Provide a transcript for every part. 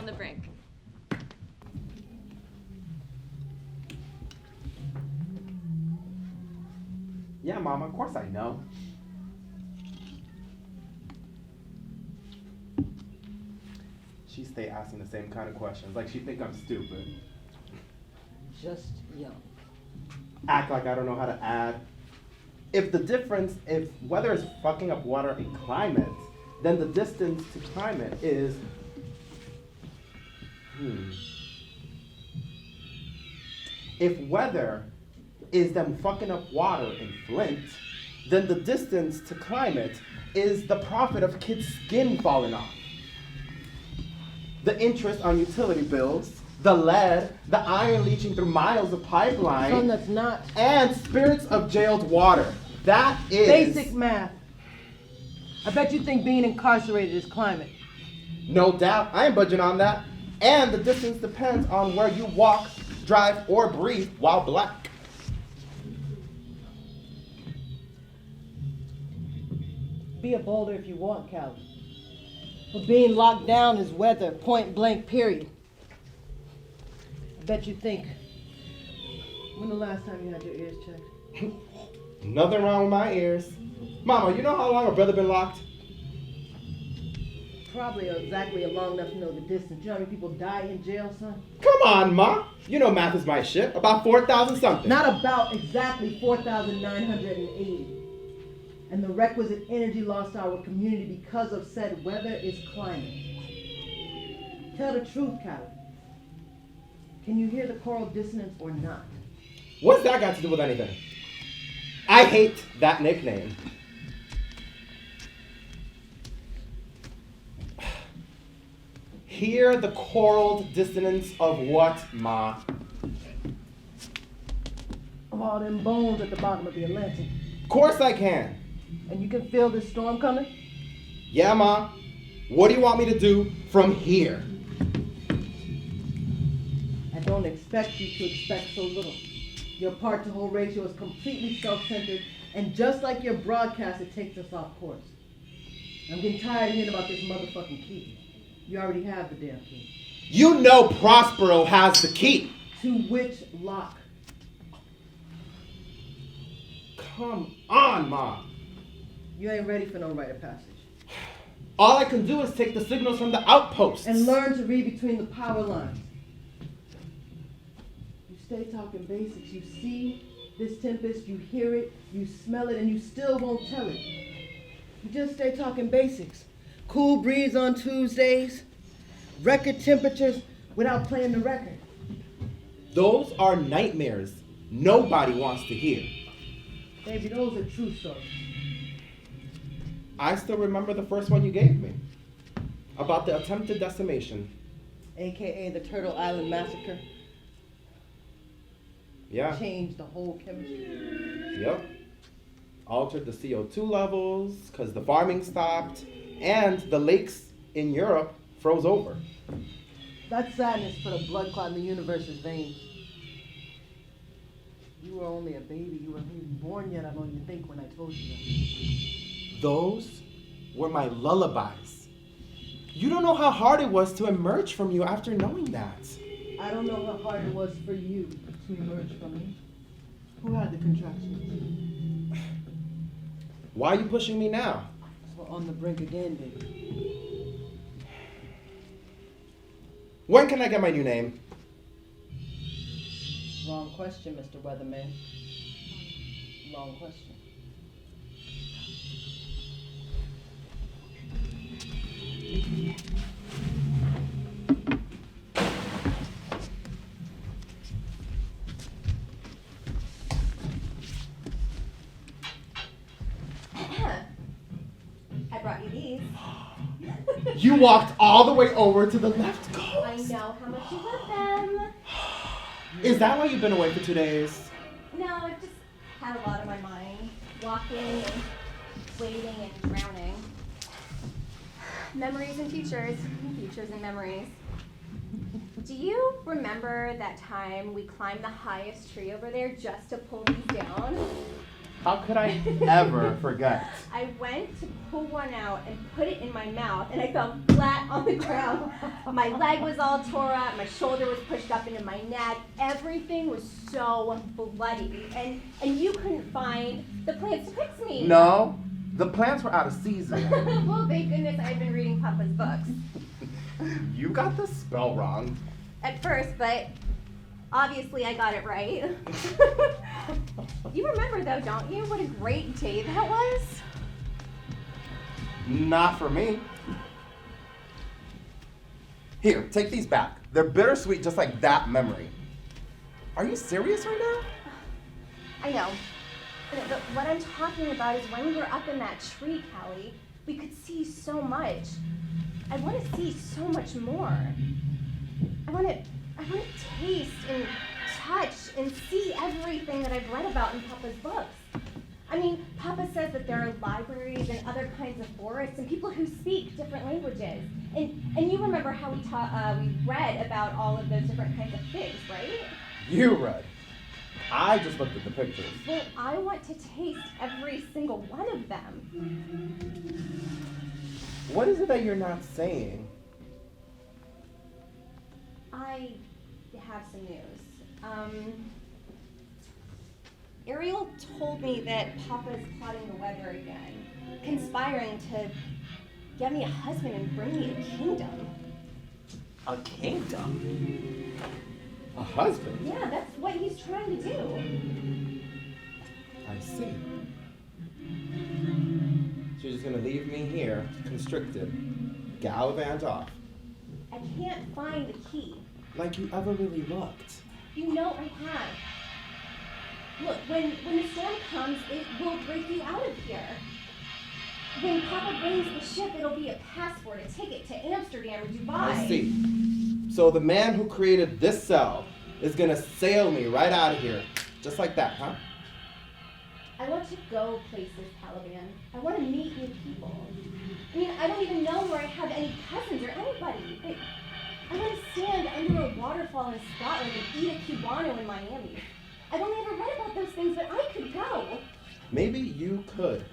the brink. Yeah, Mama, of course I know. She stay asking the same kind of questions, like she think I'm stupid. Just young. Act like I don't know how to add. If weather is fucking up water and climate, then the distance to climate is, If weather is them fucking up water in Flint, then the distance to climate is the profit of kids' skin falling off. The interest on utility bills, the lead, the iron leaching through miles of pipeline, Son, that's not and spirits of jailed water. That is basic math. I bet you think being incarcerated is climate. No doubt, I ain't budging on that. And the distance depends on where you walk, drive, or breathe while black. Be a boulder if you want, Calvin. But being locked down is weather, point blank, period. I bet you think. When the last time you had your ears checked? Nothing wrong with my ears. Mama, you know how long a brother been locked? Probably exactly long enough to know the distance. You know how many people die in jail, son? Come on, Ma. You know math is my shit. About 4,000 something. Not about exactly 4,980. And the requisite energy lost to our community because of said weather is climate. Tell the truth, Calvin. Can you hear the choral dissonance or not? What's that got to do with anything? I hate that nickname. Hear the choral dissonance of what, Ma? Of all them bones at the bottom of the Atlantic. Of course I can. And you can feel this storm coming? Yeah, Ma. What do you want me to do from here? I don't expect you to expect so little. Your part-to-whole ratio is completely self-centered, and just like your broadcast, it takes us off course. I'm getting tired of hearing about this motherfucking key. You already have the damn key. You know Prospero has the key. To which lock? Come on, Ma. You ain't ready for no rite of passage. All I can do is take the signals from the outposts. And learn to read between the power lines. You stay talking basics. You see this tempest, you hear it, you smell it, and you still won't tell it. You just stay talking basics. Cool breeze on Tuesdays, record temperatures without playing the record. Those are nightmares nobody wants to hear. Baby, those are true stories. I still remember the first one you gave me about the attempted decimation. AKA the Turtle Island Massacre. Yeah. Changed the whole chemistry. Yep. Altered the CO2 levels because the farming stopped and the lakes in Europe froze over. That sadness put a blood clot in the universe's veins. You were only a baby. You weren't even born yet, I don't even think, when I told you that. Those were my lullabies. You don't know how hard it was to emerge from you after knowing that. I don't know how hard it was for you to emerge from me. Who had the contractions? Why are you pushing me now? We're on the brink again, baby. When can I get my new name? Wrong question, Mr. Weatherman. Wrong question. I brought you these. You walked all the way over to the left coast. I know how much you love them. Is that why you've been away for 2 days? No, I've just had a lot on my mind. Walking and waiting and drowning. Memories and futures. Futures and memories. Do you remember that time we climbed the highest tree over there just to pull these down? How could I ever forget? I went to pull one out and put it in my mouth, and I fell flat on the ground. My leg was all tore up, my shoulder was pushed up into my neck. Everything was so bloody, and you couldn't find the plants to fix me. No, the plants were out of season. Well, thank goodness I'd been reading Papa's books. You got the spell wrong. At first, but obviously I got it right. You remember though, don't you? What a great day that was. Not for me. Here, take these back. They're bittersweet just like that memory. Are you serious right now? I know. But what I'm talking about is when we were up in that tree, Callie, we could see so much. I want to see so much more. I want to taste and touch and see everything that I've read about in Papa's books. I mean, Papa says that there are libraries and other kinds of forests and people who speak different languages. And you remember how we read about all of those different kinds of figs, right? You read. I just looked at the pictures. Well, I want to taste every single one of them. What is it that you're not saying? I have some news. Ariel told me that Papa's plotting the weather again, conspiring to get me a husband and bring me a kingdom. A kingdom? A husband? Yeah, that's what he's trying to do. I see. So you're just gonna leave me here, constricted, gallivant off. I can't find the key. Like you ever really looked. You know I have. Look, when the storm comes, it will break you out of here. When Papa brings the ship, it'll be a passport, a ticket to Amsterdam or Dubai. I see. So the man who created this cell is gonna sail me right out of here. Just like that, huh? I want to go places, Caliban. I want to meet new people. I mean, I don't even know where I have any cousins or anybody. But I want to stand under a waterfall in Scotland and eat a Cubano in Miami. I've only ever read about those things, but I could go. Maybe you could.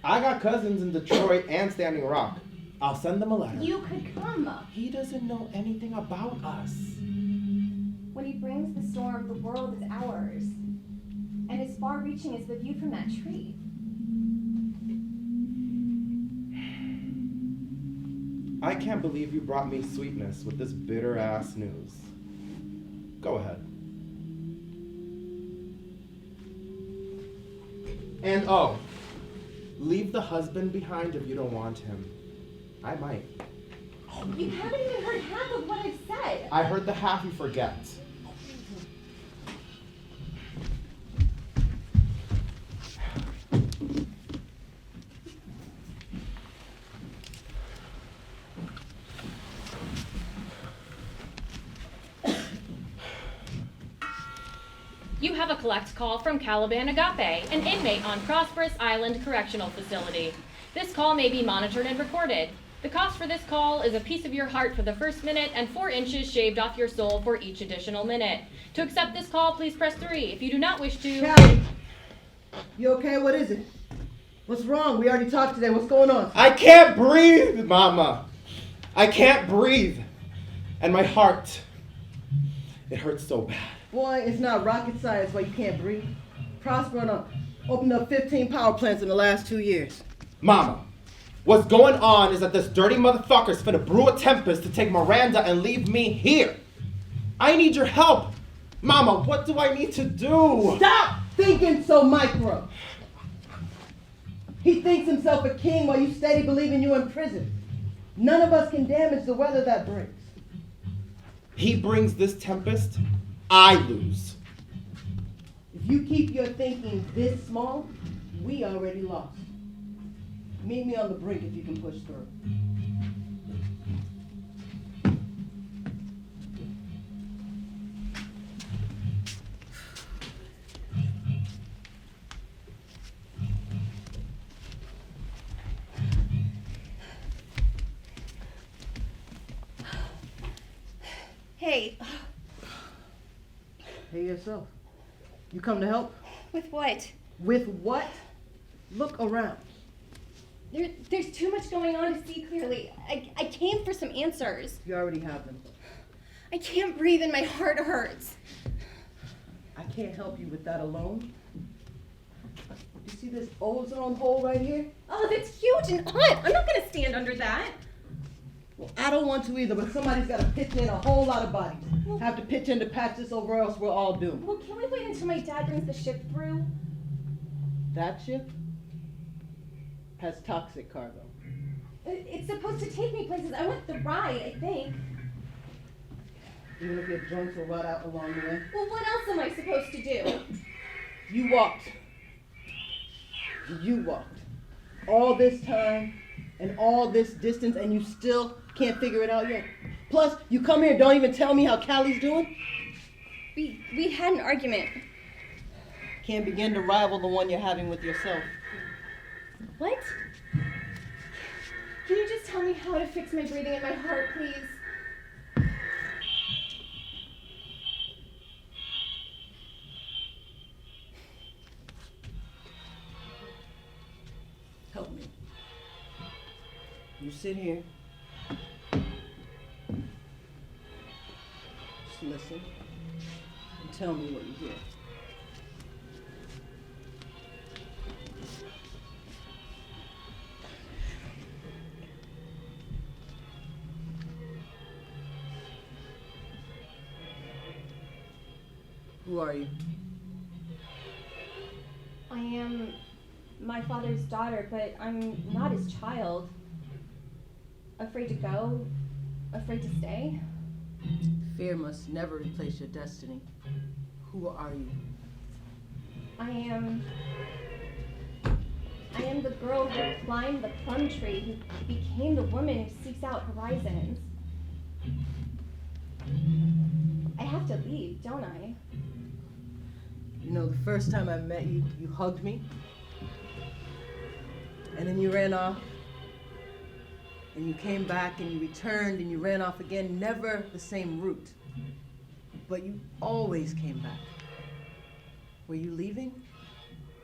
I got cousins in Detroit and Standing Rock. I'll send them a letter. You could come. He doesn't know anything about us. When he brings the storm, the world is ours. And as far-reaching as the view from that tree. I can't believe you brought me sweetness with this bitter-ass news. Go ahead. And oh, leave the husband behind if you don't want him. I might. You haven't even heard half of what I've said. I heard the half you forget. You have a collect call from Caliban Agape, an inmate on Prosperous Island Correctional Facility. This call may be monitored and recorded. The cost for this call is a piece of your heart for the first minute and 4 inches shaved off your soul for each additional minute. To accept this call, please press 3. If you do not wish to... Callie, you okay? What is it? What's wrong? We already talked today. What's going on? I can't breathe, Mama. I can't breathe. And my heart, it hurts so bad. Boy, it's not rocket science why you can't breathe. Prosper opened up 15 power plants in the last 2 years. Mama, what's going on is that this dirty motherfucker's finna brew a tempest to take Miranda and leave me here. I need your help. Mama, what do I need to do? Stop thinking so micro. He thinks himself a king while you steady believing you in prison. None of us can damage the weather that brings. He brings this tempest, I lose. If you keep your thinking this small, we already lost. Meet me on the brink if you can push through. Hey, Hey yourself. You come to help? with what? With what? Look around. There's too much going on to see clearly. I came for some answers. You already have them. I can't breathe and my heart hurts. I can't help you with that alone. You see this ozone hole right here? Oh, that's huge and hot. I'm not gonna stand under that. Well, I don't want to either, but somebody's got to pitch in. A whole lot of bodies have to pitch in to patch this over, or else we're all doomed. Well, can we wait until my dad brings the ship through? That ship has toxic cargo. It's supposed to take me places. I want the ride, I think. Even if your joints will rot out along the way. Well, what else am I supposed to do? You walked. You walked. All this time and all this distance, and you still can't figure it out yet. Plus, you come here and don't even tell me how Callie's doing? We had an argument. Can't begin to rival the one you're having with yourself. What? Can you just tell me how to fix my breathing and my heart, please? Help me. You sit here. Just listen and tell me what you hear. Who are you? I am my father's daughter, but I'm not his child. Afraid to go? Afraid to stay? Fear must never replace your destiny. Who are you? I am the girl who climbed the plum tree, who became the woman who seeks out horizons. I have to leave, don't I? You know, the first time I met you, you hugged me. And then you ran off. And you came back and you returned and you ran off again. Never the same route. But you always came back. Were you leaving?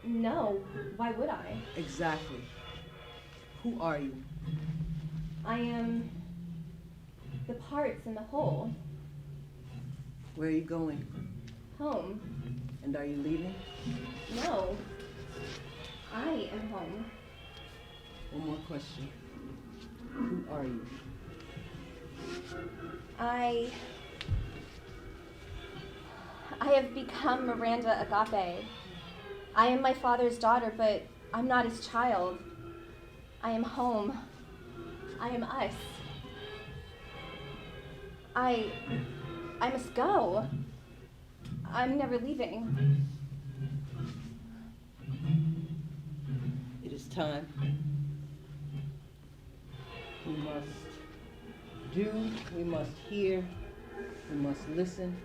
No, why would I? Exactly. Who are you? I am the parts in the whole. Where are you going? Home. And are you leaving? No, I am home. One more question. Who are you? I have become Miranda Agape. I am my father's daughter, but I'm not his child. I am home. I am us. I must go. I'm never leaving. It is time. We must do, we must hear, we must listen,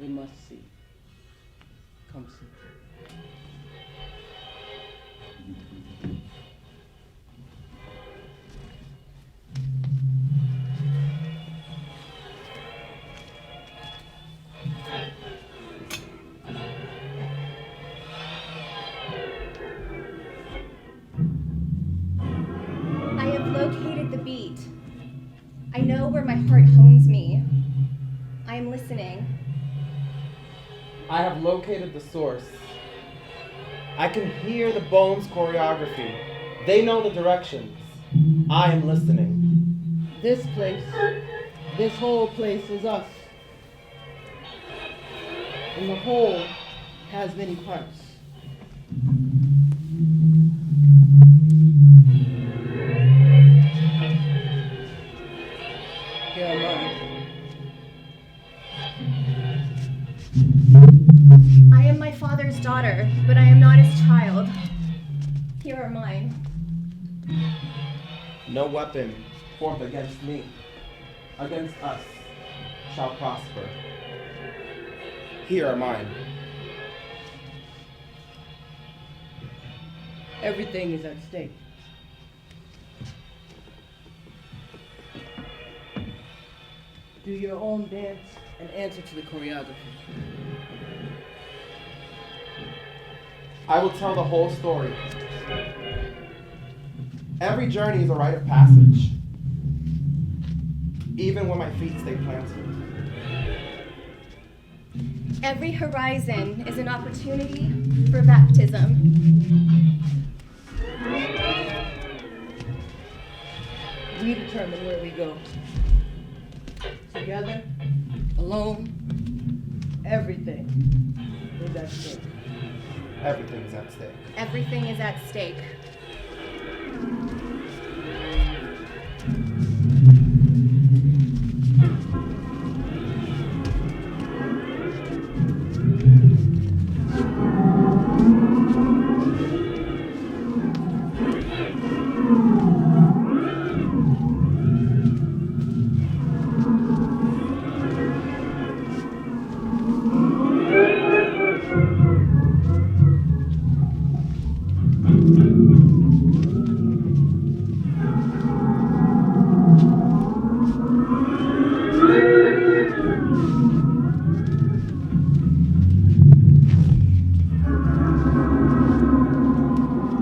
we must see. Come see. I have located the beat. I know where my heart hones me. I am listening. I have located the source. I can hear the bones choreography. They know the directions. I am listening. This place, this whole place is us. And the whole has many parts. Here am I am my father's daughter, but I am not his child. Here are mine. No weapon formed against me, against us, shall prosper. Here are mine. Everything is at stake. Do your own dance and answer to the choreography. I will tell the whole story. Every journey is a rite of passage, even when my feet stay planted. Every horizon is an opportunity for baptism. We determine where we go. Together, alone, everything is at stake. Everything is at stake. Everything is at stake.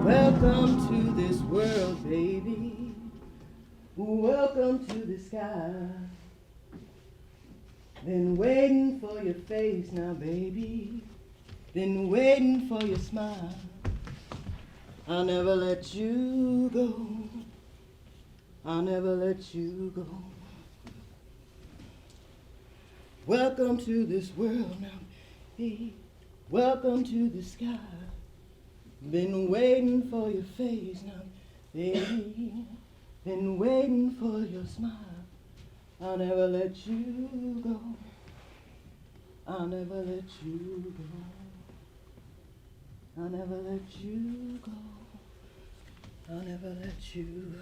Welcome to this world, baby. Welcome to the sky. Been waiting for your face now, baby. Been waiting for your smile. I'll never let you go. I'll never let you go. Welcome to this world now, baby. Welcome to the sky. Been waiting for your face now, baby. Been waiting for your smile. I'll never let you go. I'll never let you go. I'll never let you go. I'll never let you go.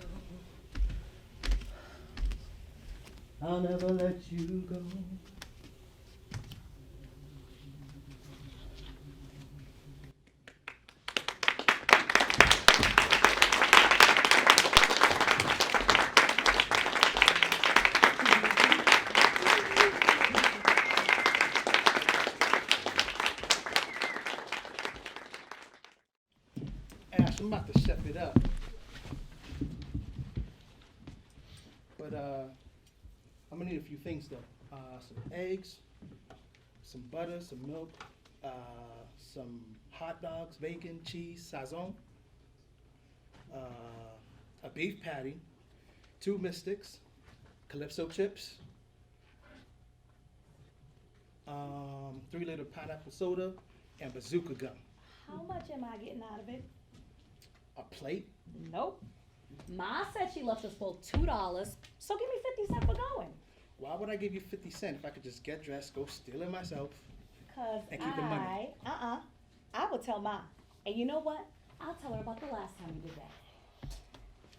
I'll never let you go. Ash, I'm about to step it up. But I'm gonna need a few things though. Some eggs, some butter, some milk, some hot dogs, bacon, cheese, sazon, a beef patty, 2 mystics, calypso chips, 3-liter pineapple soda, and bazooka gum. How much am I getting out of it? A plate? Nope. Ma said she left us both $2, so give me 50 cents for going. Why would I give you 50 cents if I could just get dressed, go steal it myself? Cause And keep the money. I will tell Ma. And you know what? I'll tell her about the last time we did that.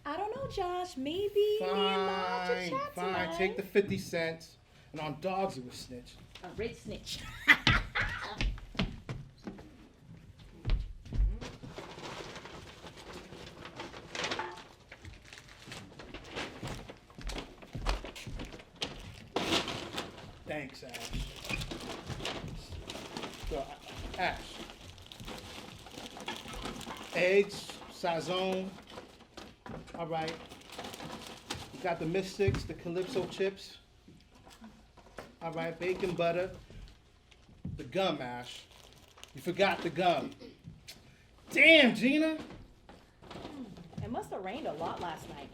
I don't know, Josh. Maybe me and Ma should chat Fine, tonight. take the 50 cents. And on dogs, you a snitch. A rich snitch. Thanks, Ash. So, Ash. Eggs, sazon. All right. You got the mystics, the calypso chips. All right, bacon, butter. The gum, Ash. You forgot the gum. Damn, Gina. It must have rained a lot last night.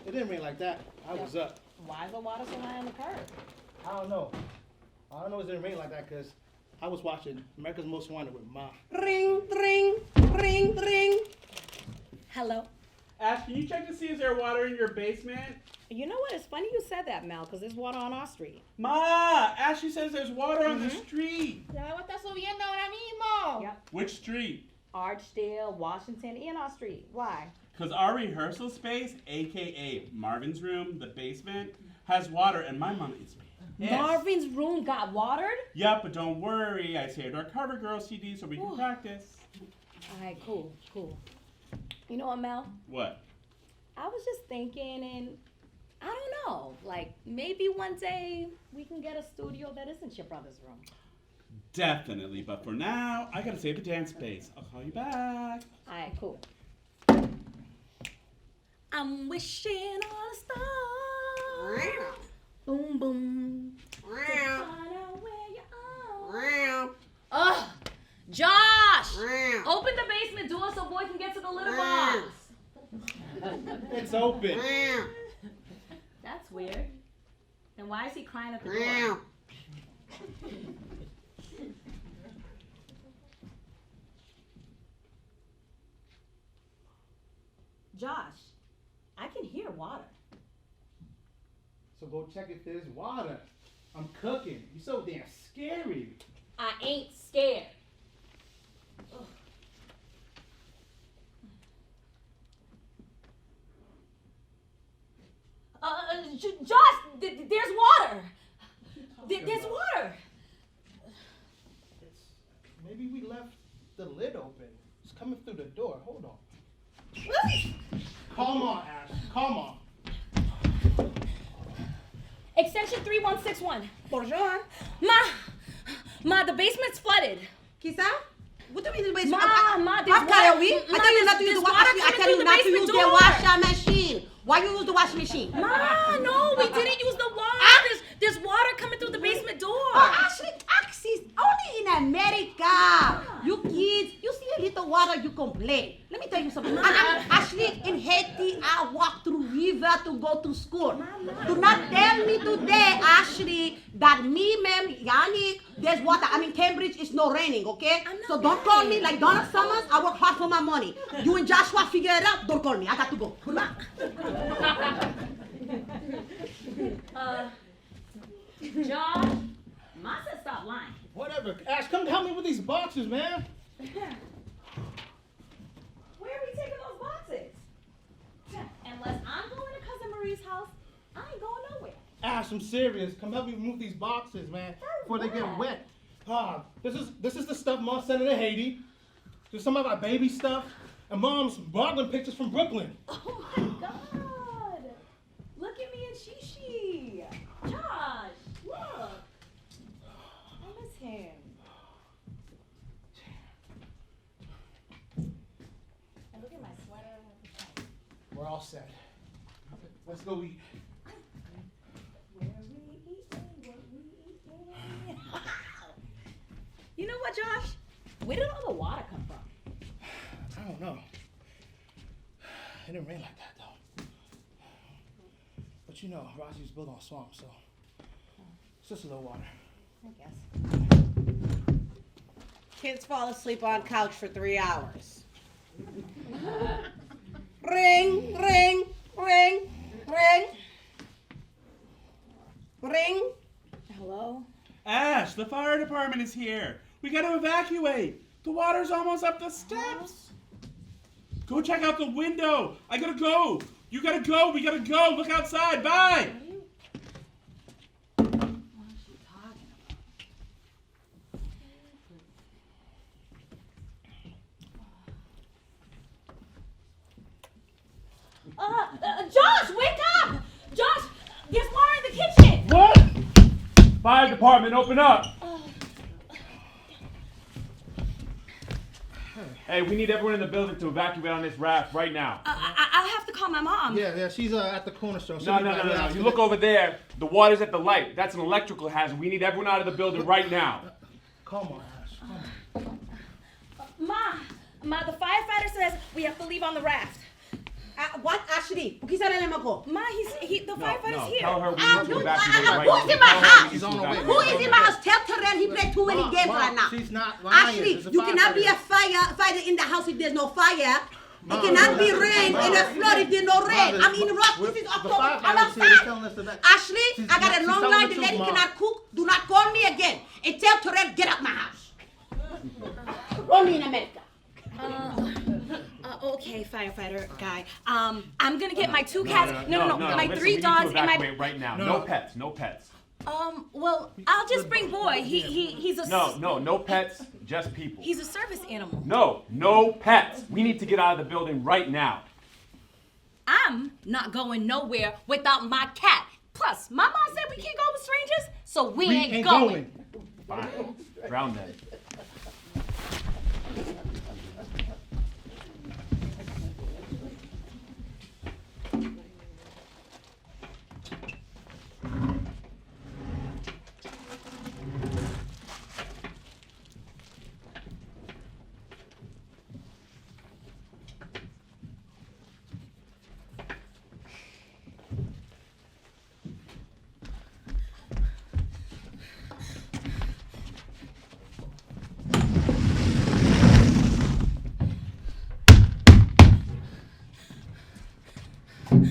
It didn't rain like that. I was up. Why is the water so high on the curb? I don't know. All I know is it didn't rain like that because I was watching America's Most Wanted with Ma. Ring, ring, ring, ring. Hello. Ash, can you check to see if there's water in your basement? You know what? It's funny you said that, Mel, because there's water on our street. Ma, Ashley says there's water on the street. Ya lo estás subiendo ahora mismo. Yep. Which street? Archdale, Washington, and our street. Why? Because our rehearsal space, aka Marvin's room, the basement, has water, and my mom is pissed. Marvin's room got watered? Yep, but don't worry. I saved our Cover Girl CD so we can practice. All right, cool. You know what, Mel? What? I was just thinking, and I don't know, like maybe one day we can get a studio that isn't your brother's room. Definitely, but for now, I gotta save the dance space. I'll call you back. Alright, cool. I'm wishing on a star. Boom, boom. To find out where you are. Ugh! Josh! Open the basement door so boy can get to the litter box. It's open. That's weird. Then why is he crying at the door? Josh, I can hear water. So go check if there's water. I'm cooking. You're so damn scary. I ain't scared. Ugh. Josh, there's water. There's water. Maybe we left the lid open. It's coming through the door. Hold on. Calm on, Ash. Calm on. Extension 3161. Bonjour. Ma, the basement's flooded. Kisa? What do you mean the basement? Ma, there's water. I tell you not to use the washing machine. I tell you not to use the washing machine. Why you use the washing machine? Ma, no, we didn't use the water. There's water coming through the basement door. Oh, Ashley, Axis, only in America. You kids, you see a little water, you complain. Let me tell you something. Ashley, in Haiti, I walk through river to go to school. Do not tell me today, Ashley, that me, ma'am, Yannick, there's water. I'm in Cambridge, it's not raining, okay? So don't call me like Donna Summers. I work hard for my money. You and Joshua figure it out. Don't call me. I got to go. Good luck. Josh, Ma said stop lying. Whatever. Ash, come help me with these boxes, man. Where are we taking those boxes? Unless I'm going to Cousin Marie's house, I ain't going nowhere. Ash, I'm serious. Come help me remove these boxes, man, before they get wet. This is the stuff Mom sent into Haiti. There's some of our baby stuff, and Mom's modeling pictures from Brooklyn. Oh my God! Look at me and Shishi. Josh, look. I miss him. And look at my sweater. We're all set. Let's go eat. Where we eating? What we eating? You know what, Josh? Where did all the water come from? I don't know. It didn't rain like that, though. But you know, Rosie's built on swamp, so it's just a little water. I guess. Kids fall asleep on couch for 3 hours. Ring, ring, ring, ring. Ring. Hello? Ash, the fire department is here. We gotta evacuate. The water's almost up the steps. Go check out the window. I gotta go. You gotta go. We gotta go. Look outside. Bye. What is she talking about? Josh, wake up! Josh, there's water in the kitchen! What? Fire department, open up. Hey, we need everyone in the building to evacuate on this raft right now. I'll have to call my mom. Yeah, she's at the corner store. No. You look over there. The water's at the light. That's an electrical hazard. We need everyone out of the building right now. Come on, Ash. Come on. Ma, the firefighter says we have to leave on the raft. What, Ashley? Ma, The firefighter's here. Tell her we need to evacuate right Who's now. in my house? She's on her way. Who is in my house? Tell Terrell he played too many games right now. She's not lying. Ashley, There's a you cannot be a firefighter. firefighter in the house if there's no fire. It cannot be rain in a flood if there's no rain. I'm in rock. This is October. I'm outside. Ashley, I got a long line. The lady cannot cook. Do not call me again. And tell Terrell, get out my house. Only in America. Okay, firefighter guy. I'm gonna get my two cats. No, my Listen, three we dogs need to and my. evacuate right now. No pets. No pets. Well, I'll just bring Boy. He's a. No pets. Just people. He's a service animal. No pets. We need to get out of the building right now. I'm not going nowhere without my cat. Plus, my mom said we can't go with strangers, so we ain't going. Fine. Drown them.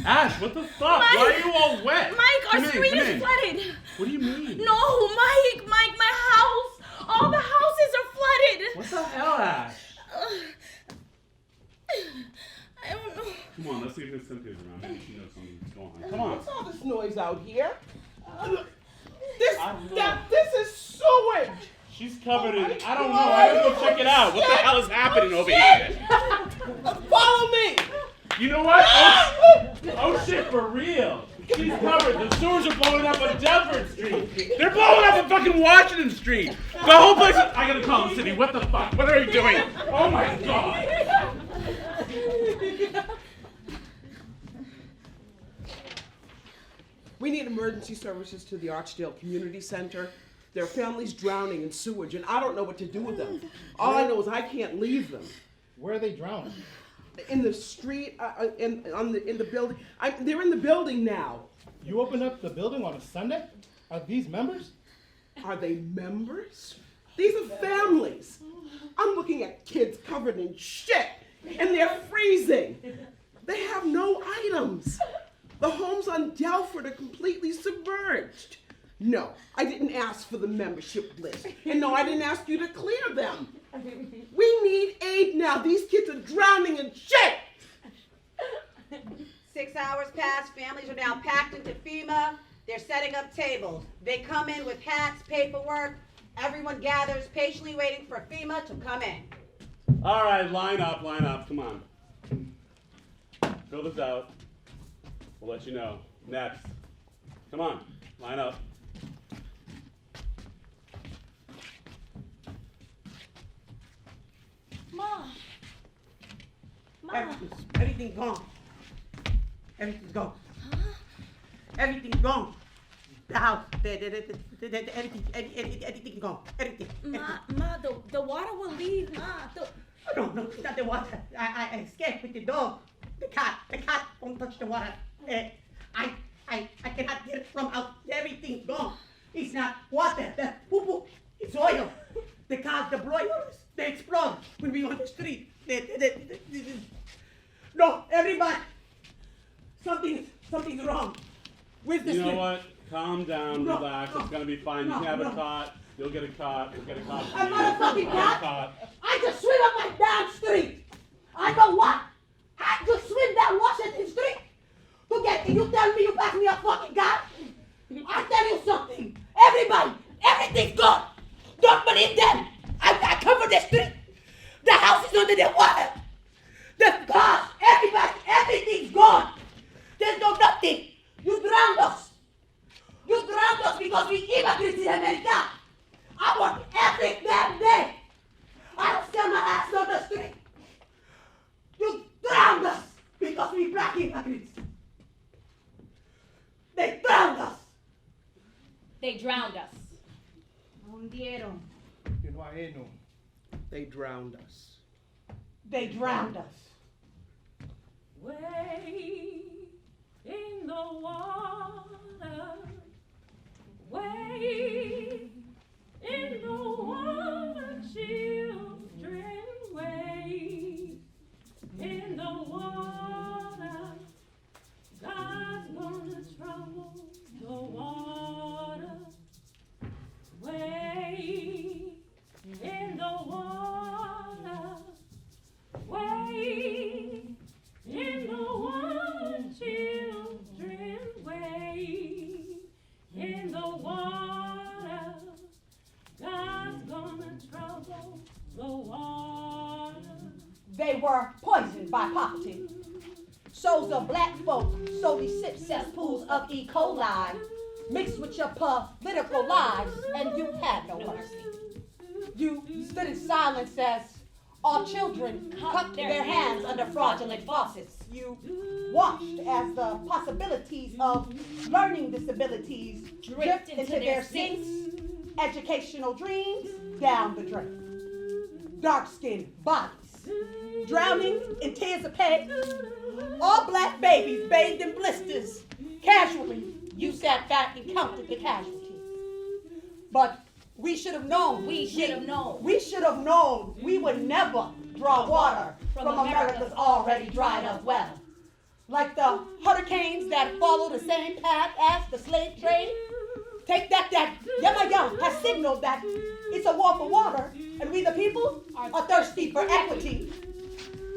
Ash, what the fuck? Mike! Why are you all wet? Mike, our street is flooded. What do you mean? No, Mike, my house. All the houses are flooded. What the hell, Ash? I don't know. Come on, let's see if Cynthia's around. Maybe she knows something's going on. Come on. What's all this noise out here? I don't know. This is sewage! She's covered in. I don't know. I gotta go check it out. What the hell is happening over here? Follow me! You know what? Oh shit, for real. She's covered. The sewers are blowing up on Delford Street. They're blowing up on fucking Washington Street. The whole place is. I gotta call the city. What the fuck? What are you doing? Oh my god. We need emergency services to the Archdale Community Center. There are families drowning in sewage, and I don't know what to do with them. All I know is I can't leave them. Where are they drowning? In the street, in the building. They're in the building now. You opened up the building on a Sunday? Are these members? Are they members? These are families. I'm looking at kids covered in shit, and they're freezing. They have no items. The homes on Delford are completely submerged. No, I didn't ask for the membership list. And no, I didn't ask you to clear them. We need aid now. These kids are drowning in shit. 6 hours passed. Families are now packed into FEMA. They're setting up tables. They come in with hats, paperwork. Everyone gathers, patiently waiting for FEMA to come in. All right, line up. Come on. Fill this out. We'll let you know. Next. Come on, line up. Mom. Everything's gone. Everything's gone. Everything's gone. The house, everything's gone. Everything. Ma, the water will leave. Ma, No, it's not the water. I escaped with the dog. The cat won't touch the water. I cannot get it from out. Everything's gone. It's not water. That's poo-poo. It's oil. The cars, the broilers, they explode when we on the street. No, everybody. Something's wrong. Where's the You know street? what? Calm down, No, relax. no, It's gonna be fine. You no, can have a no. cot. You'll get a cot. We'll get a cot. I'm not a fucking You'll get a cot. I just swim up my damn street. I know what? I just swim down Washington Street to get. Can you tell me you pass me a fucking car? I'll tell you something. Everybody, everything's gone. Don't believe them. I covered the street. The house is under the water. The cars, everybody, everything's gone. There's no nothing. You drowned us. You drowned us because we immigrants in America. I work every damn day. I don't sell my ass on the street. You drowned us because we black immigrants. They drowned us. They drowned us. Hundieron. They drowned us. They drowned us. way in the water, way in the water, children, way in the water. God's gonna trouble the water, way in the water, way in the water, children, way in the water. God's gonna trouble the water. They were poisoned by poverty. Souls of black folk solely sip cesspools of E. coli. mixed with your political lies, and you had no mercy. You stood in silence as our children cut their hands under fraudulent bosses. You watched as the possibilities of learning disabilities drift into their sinks, educational dreams down the drain. Dark-skinned bodies, drowning in tears of pain. All black babies bathed in blisters. Casually, you sat back and counted the casualties. But we should have known. We should have known we would never draw water from America's already dried up well. Like the hurricanes that follow the same path as the slave trade. Take that Yamayam has signaled that it's a war for water, and we the people are thirsty for equity.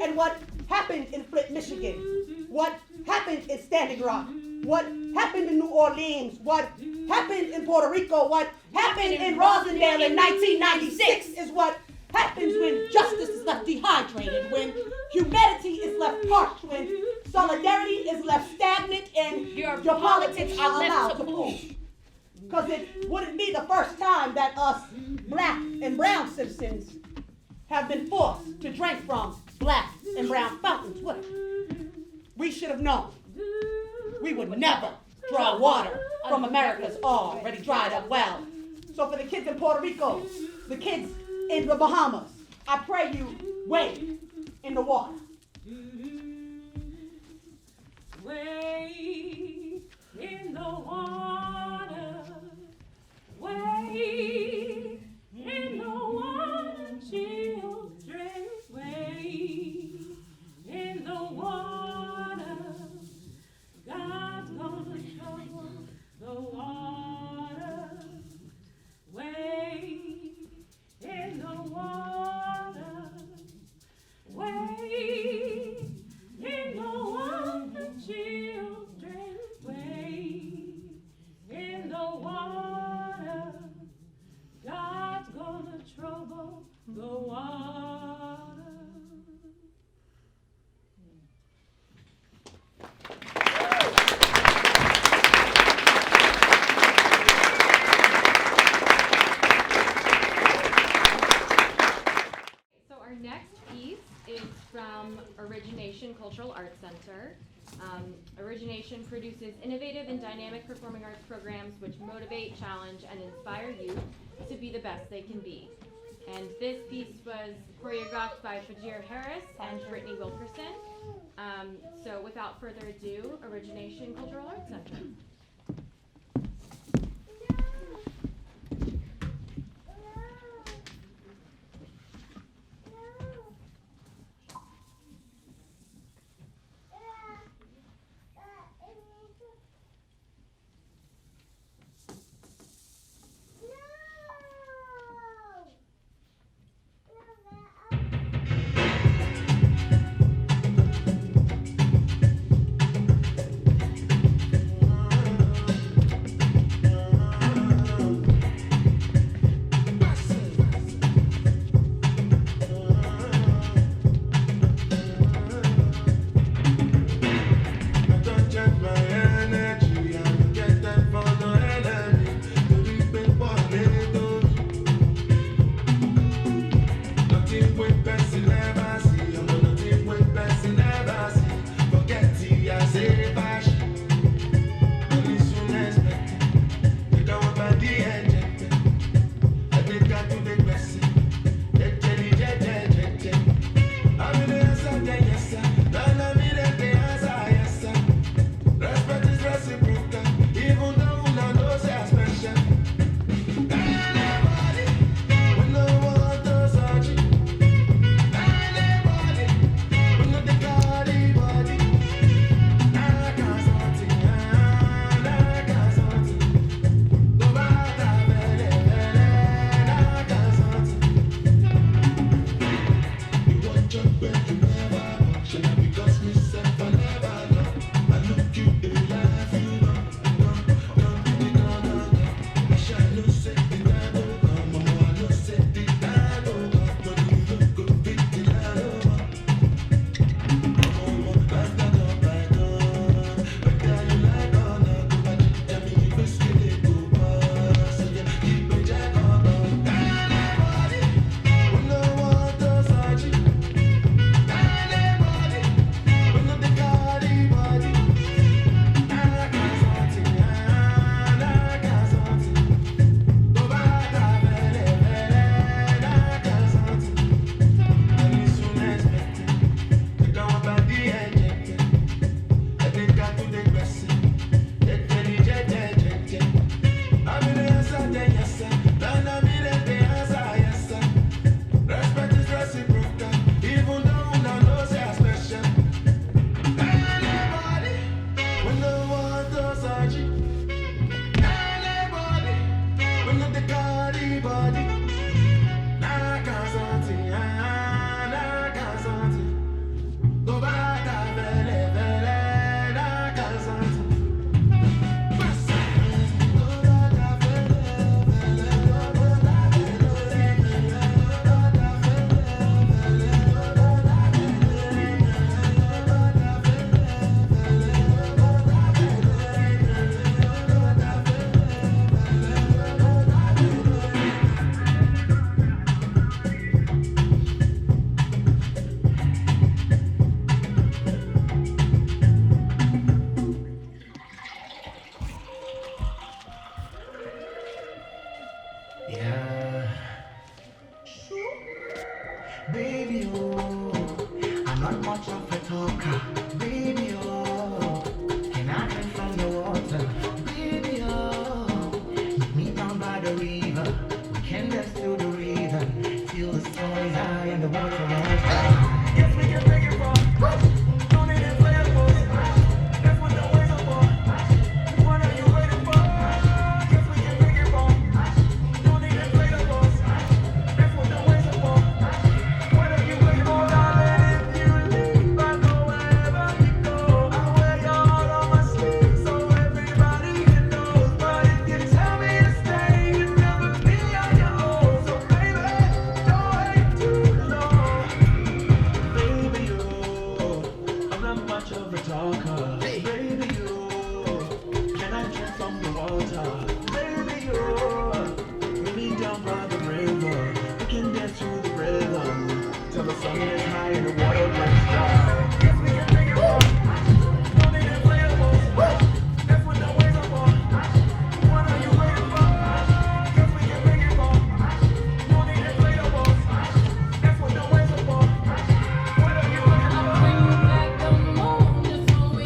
And what happened in Flint, Michigan? What happened in Standing Rock? What happened in New Orleans? What happened in Puerto Rico? What happened in Rosendale in 1996 is what happens when justice is left dehydrated, when humanity is left parched, when solidarity is left stagnant, and your politics are allowed to push. Because it wouldn't be the first time that us black and brown citizens have been forced to drink from black and brown fountains, would it? We should have known. We would never draw water from America's already dried up well. So for the kids in Puerto Rico, the kids in the Bahamas, I pray you wade in the water. Wade in the water. Wade in the water, children. Wade in the water. God's gonna trouble the water. Wade in the water. Wade in the water, children. Wade in the water. God's gonna trouble the water. So our next piece is from OrigiNation Cultural Arts Center. OrigiNation produces innovative and dynamic performing arts programs which motivate, challenge, and inspire youth to be the best they can be. And this piece was choreographed by Fajir Harris and Brittany Wilkerson. So without further ado, OrigiNation Cultural Arts Center. No. not much of a talker, baby, oh. Can I drink from the water, baby, oh. Meet me down by the river, we can dance to the rhythm. Feel the sun is high and the water runs high. Yes, we can take it from. Don't need it play it for. That's what the waves are for. What are you waiting for? Yes, we can take it from. Don't need it play it for. That's what the waves are for. What are you waiting for? Darling, if you leave, I go wherever you go. I wear your heart on my sleeve so everybody knows. But if you tell me to stay, you'll never be on your own. So baby, don't wait too long. Baby, oh, I'm not much of a talker. Baby, oh, can I drink from the water? Baby, oh, meet me down by the river. We can dance to the rhythm till the sun is high and the water runs dry. Yes, we can take it off. Don't need it playable. That's what the waves are for. What are you waiting for? Yes, we can make it off. Don't need it playable. That's what the waves are for. What are you waiting for? Bring back the moon, just so we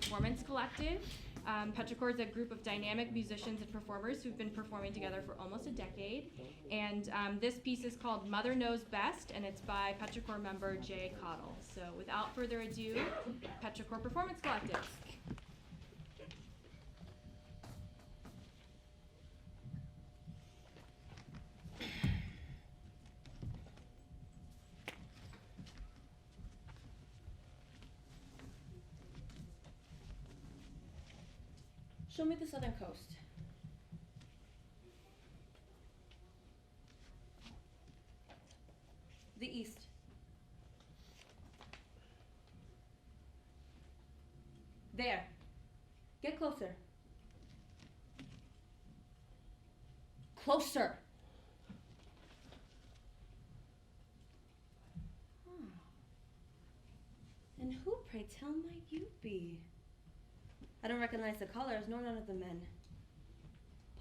Performance Collective. Petrichor is a group of dynamic musicians and performers who've been performing together for almost a decade. And this piece is called Mother Knows Best, and it's by Petrichor member Jay Cottle. So without further ado, Petrichor Performance Collective. Show me the southern coast. The east. There. Get closer. Closer. And who, pray tell, might you be? I don't recognize the colors, nor none of the men.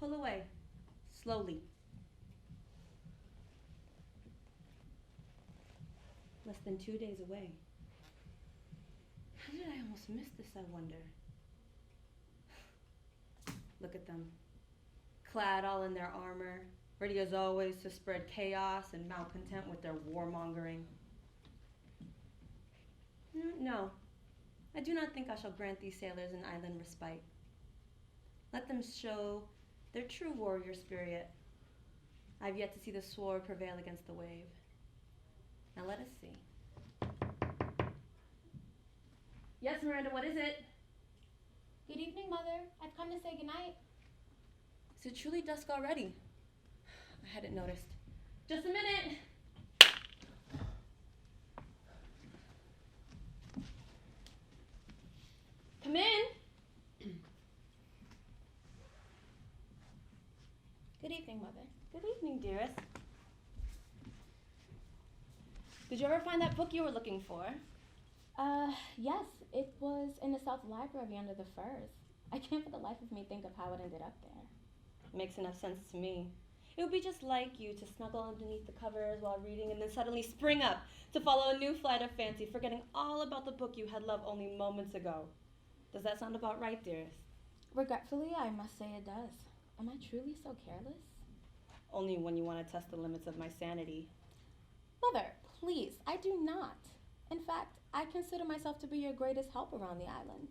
Pull away, slowly. Less than 2 days away. How did I almost miss this, I wonder? Look at them, clad all in their armor, ready as always to spread chaos and malcontent with their warmongering. No. I do not think I shall grant these sailors an island respite. Let them show their true warrior spirit. I have yet to see the sword prevail against the wave. Now let us see. Yes, Miranda, what is it? Good evening, Mother. I've come to say goodnight. Is it truly dusk already? I hadn't noticed. Just a minute. Come in. Good evening, Mother. Good evening, dearest. Did you ever find that book you were looking for? Yes, it was in the South Library under the firs. I can't for the life of me think of how it ended up there. Makes enough sense to me. It would be just like you to snuggle underneath the covers while reading and then suddenly spring up to follow a new flight of fancy, forgetting all about the book you had loved only moments ago. Does that sound about right, dearest? Regretfully, I must say it does. Am I truly so careless? Only when you want to test the limits of my sanity. Mother, please, I do not. In fact, I consider myself to be your greatest help around the island.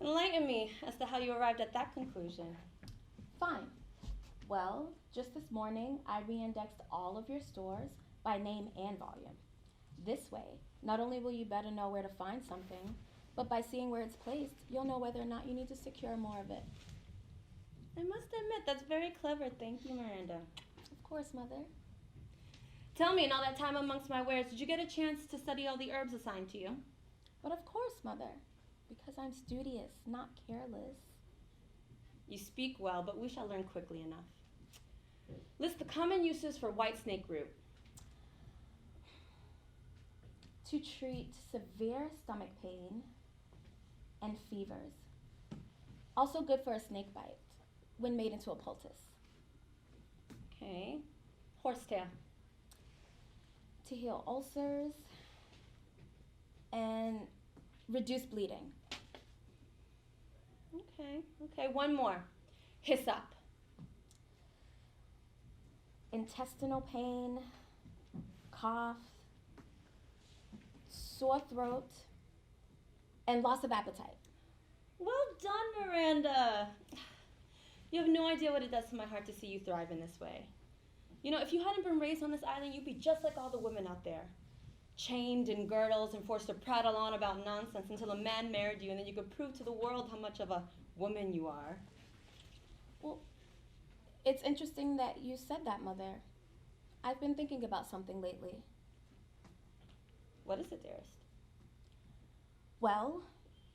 Enlighten me as to how you arrived at that conclusion. Fine. Well, just this morning, I re-indexed all of your stores by name and volume. This way, not only will you better know where to find something, but by seeing where it's placed, you'll know whether or not you need to secure more of it. I must admit, that's very clever. Thank you, Miranda. Of course, Mother. Tell me, in all that time amongst my wares, did you get a chance to study all the herbs assigned to you? But of course, Mother, because I'm studious, not careless. You speak well, but we shall learn quickly enough. List the common uses for white snake root. To treat severe stomach pain and fevers. Also good for a snake bite when made into a poultice. Okay. Horsetail. To heal ulcers and reduce bleeding. Okay, one more. Hyssop. Intestinal pain, cough, sore throat, and loss of appetite. Well done, Miranda. You have no idea what it does to my heart to see you thrive in this way. You know, if you hadn't been raised on this island, you'd be just like all the women out there. Chained in girdles and forced to prattle on about nonsense until a man married you and then you could prove to the world how much of a woman you are. Well, it's interesting that you said that, Mother. I've been thinking about something lately. What is it, dearest? Well,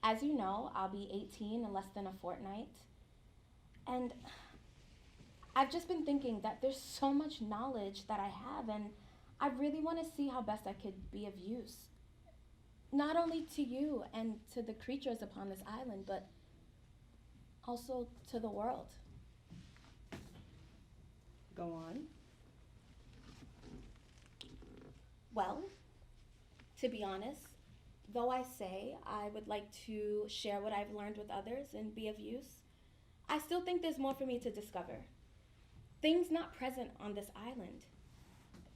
as you know, I'll be 18 in less than a fortnight. And I've just been thinking that there's so much knowledge that I have, and I really want to see how best I could be of use. Not only to you and to the creatures upon this island, but also to the world. Go on. Well, to be honest, though I say I would like to share what I've learned with others and be of use, I still think there's more for me to discover. Things not present on this island.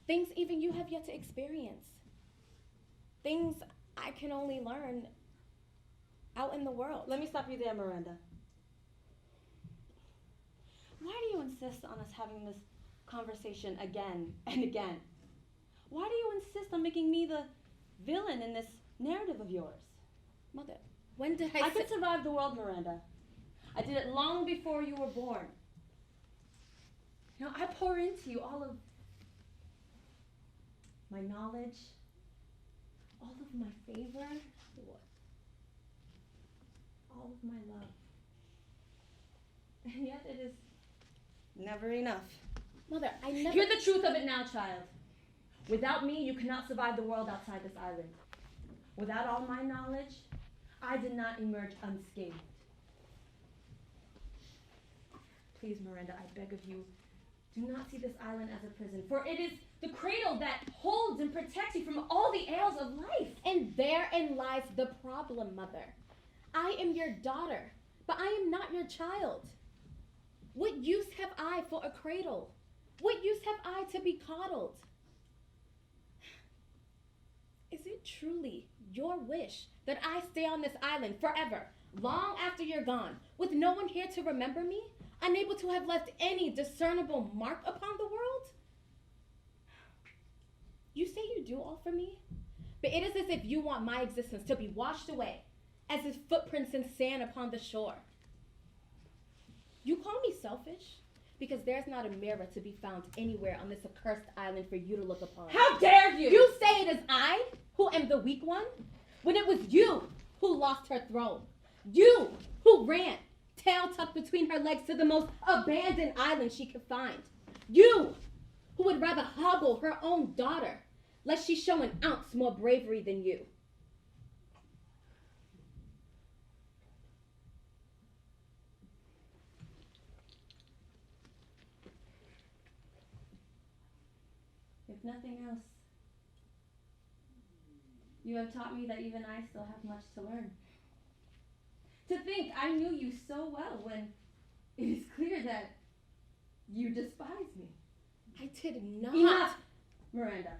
Things even you have yet to experience. Things I can only learn out in the world. Let me stop you there, Miranda. Why do you insist on us having this conversation again and again? Why do you insist on making me the villain in this narrative of yours? Mother, when did I could survive the world, Miranda. I did it long before you were born. You know, I pour into you all of my knowledge, all of my favor, all of my love. And yet it is never enough. Mother, I never... Hear the truth of it now, child. Without me, you cannot survive the world outside this island. Without all my knowledge, I did not emerge unscathed. Please, Miranda, I beg of you, do not see this island as a prison, for it is the cradle that holds and protects you from all the ails of life. And therein lies the problem, Mother. I am your daughter, but I am not your child. What use have I for a cradle? What use have I to be coddled? Is it truly your wish that I stay on this island forever, long after you're gone, with no one here to remember me, unable to have left any discernible mark upon the world? You say you do all for me, but it is as if you want my existence to be washed away, as if footprints in sand upon the shore. You call me selfish because there's not a mirror to be found anywhere on this accursed island for you to look upon. How dare you! You say it is I who am the weak one, when it was you who lost her throne. You who ran, tail tucked between her legs, to the most abandoned island she could find. You who would rather hobble her own daughter, lest she show an ounce more bravery than you. If nothing else, you have taught me that even I still have much to learn. To think I knew you so well when it is clear that you despise me. I did not. Enough, Miranda.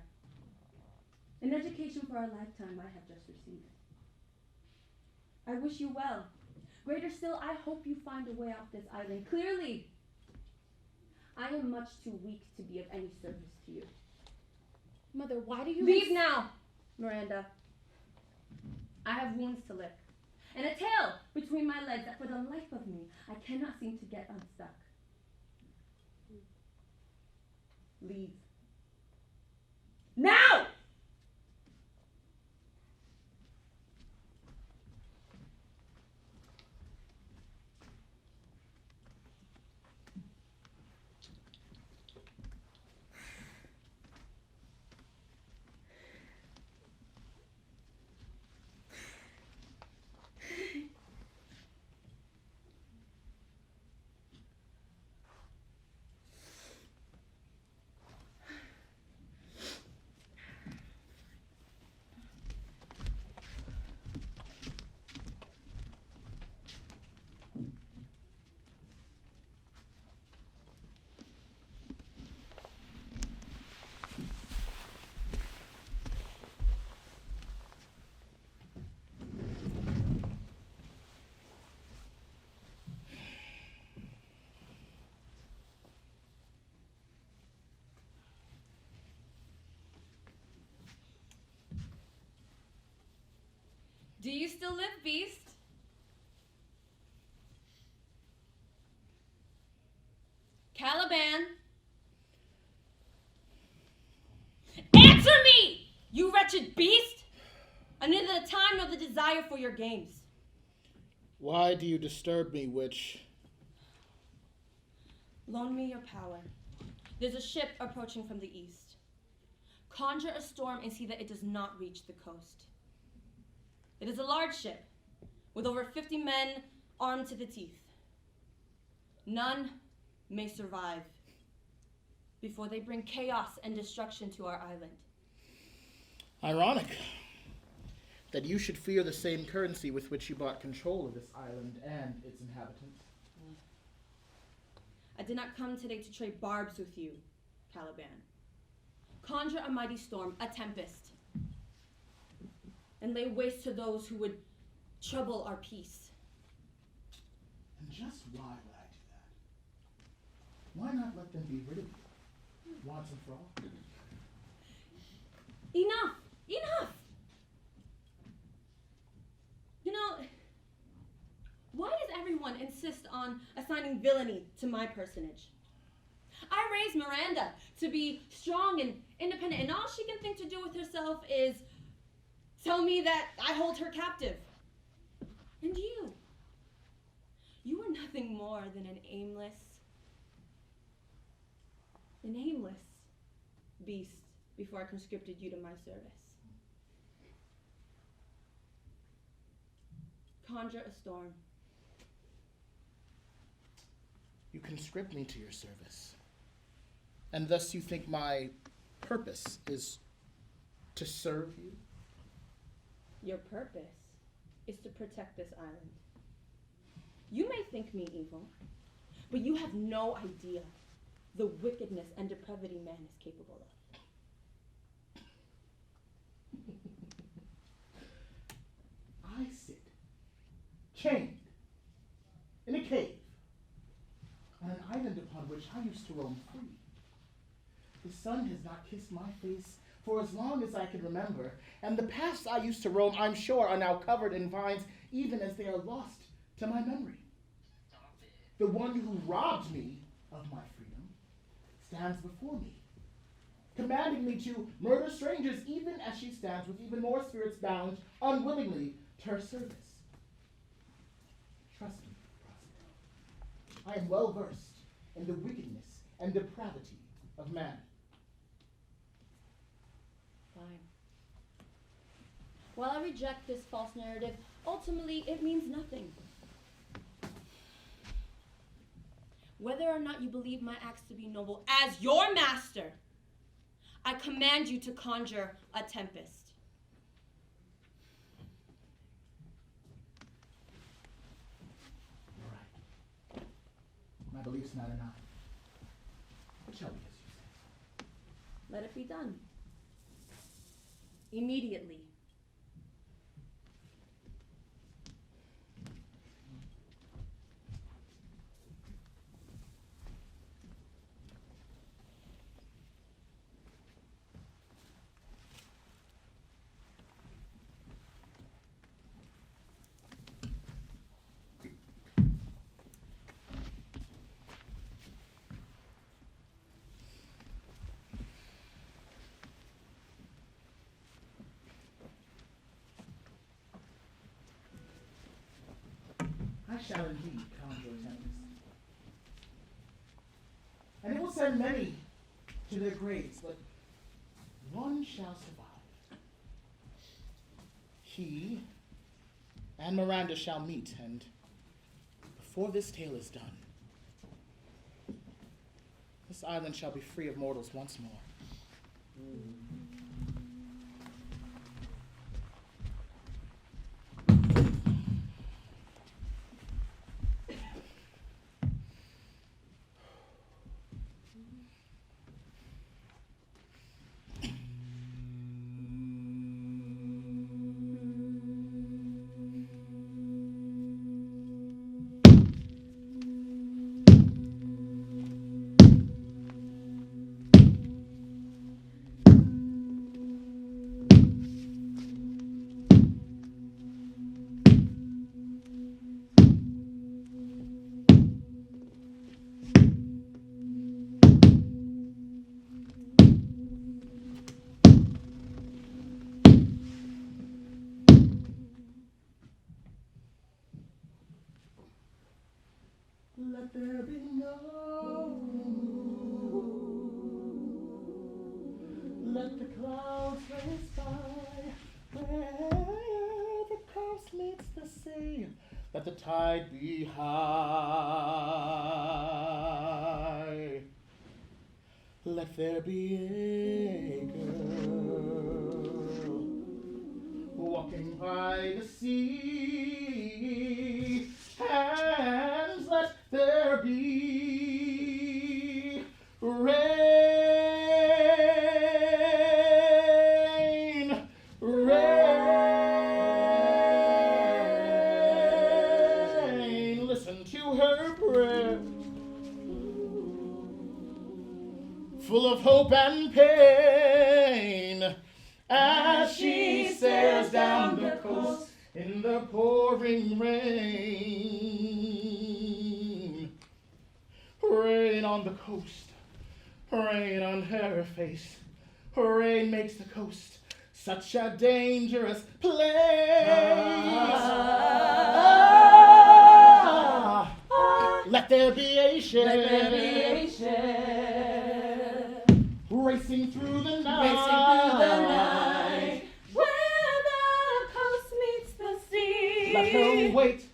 An education for a lifetime I have just received. I wish you well. Greater still, I hope you find a way off this island. Clearly, I am much too weak to be of any service to you. Mother, why do you... Leave now, Miranda. I have wounds to lick, and a tail between my legs that for the life of me, I cannot seem to get unstuck. Leave. Now! Do you still live, Beast? Caliban? Answer me, you wretched beast! I neither the time nor the desire for your games. Why do you disturb me, witch? Loan me your power. There's a ship approaching from the east. Conjure a storm and see that it does not reach the coast. It is a large ship, with over 50 men armed to the teeth. None may survive before they bring chaos and destruction to our island. Ironic. that you should fear the same currency with which you bought control of this island and its inhabitants. I did not come today to trade barbs with you, Caliban. Conjure a mighty storm, a tempest, and lay waste to those who would trouble our peace. And just why would I do that? Why not let them be rid of you, once and for all? Enough! Enough! You know, why does everyone insist on assigning villainy to my personage? I raised Miranda to be strong and independent, and all she can think to do with herself is tell me that I hold her captive. And you are nothing more than an aimless beast before I conscripted you to my service. Conjure a storm. You conscript me to your service, and thus you think my purpose is to serve you? Your purpose is to protect this island. You may think me evil, but you have no idea the wickedness and depravity man is capable of. I sit chained in a cave on an island upon which I used to roam free. The sun has not kissed my face for as long as I can remember, and the paths I used to roam, I'm sure, are now covered in vines, even as they are lost to my memory. The one who robbed me of my freedom stands before me, commanding me to murder strangers, even as she stands with even more spirits bound unwillingly to her service. Trust me, Prospero. I am well versed in the wickedness and depravity of man. Fine. While I reject this false narrative, ultimately it means nothing. Whether or not you believe my acts to be noble, as your master, I command you to conjure a tempest. You're right. My beliefs matter not. It shall be as you say. Let it be done. Immediately. I shall indeed conjure a tempest. And it will send many to their graves, but one shall survive. He and Miranda shall meet, and before this tale is done, this island shall be free of mortals once more. Let there be no let the clouds race by where the coast meets the sea. Let the tide be high. Let there be a girl walking by sea, and let there be rain, rain. Listen to her prayer, full of hope and pain, as she stares down the coast in the pouring rain. Rain on the coast, rain on her face, rain makes the coast such a dangerous place. Let there be a racing through the night, where the coast meets the sea. Let her wait